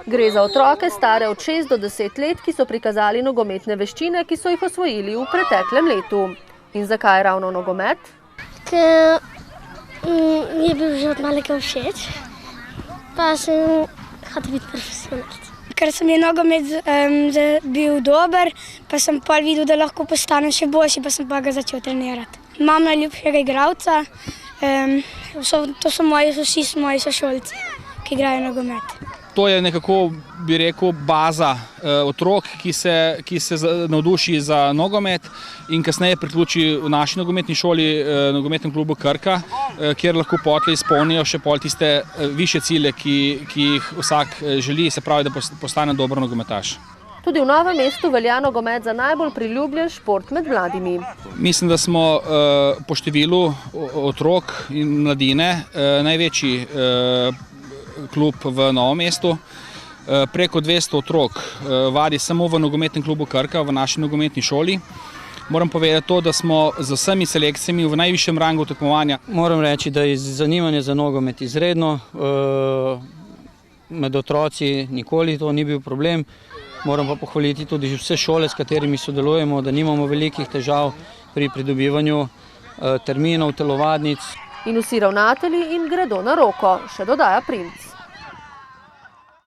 Gre za otroke stare od 6 do 10 let, ki so prikazali nogometne veščine, ki so jih osvojili v preteklem letu. In zakaj ravno nogomet? Ker mi je bil že od malega všeč, pa sem hotel biti profesionalec. Ker sem je nogomet bil dober, pa sem pa videl, da lahko postanem še boljši, pa sem pa ga začel trenirati. Imam najljubšega igralca, to so vsi moji sošolci, ki igrajo nogomet. To je nekako, bi rekel, baza otrok, ki se navduši za nogomet in kasneje priključi v naši nogometni šoli, nogometnem klubu Krka, kjer lahko potlej izpolnijo še pol tiste višje cilje, ki jih vsak želi, se pravi, da postane dober nogometaš. Tudi v Novem mestu velja nogomet za najbolj priljubljen šport med mladimi. Mislim, da smo po številu otrok in mladine največji klub v Novem mestu. Preko 200 otrok vadi samo v nogometnem klubu Krka, v naši nogometni šoli. Moram povedati to, da smo z vsemi selekcijami v najvišjem rangu tekmovanja. Moram reči, da je zanimanje za nogomet izredno. Med otroci nikoli to ni bil problem. Moram pa pohvaliti tudi vse šole, s katerimi sodelujemo, da nimamo velikih težav pri pridobivanju terminov, telovadnic. In vsi ravnatelji jim gredo na roko, še dodaja princ.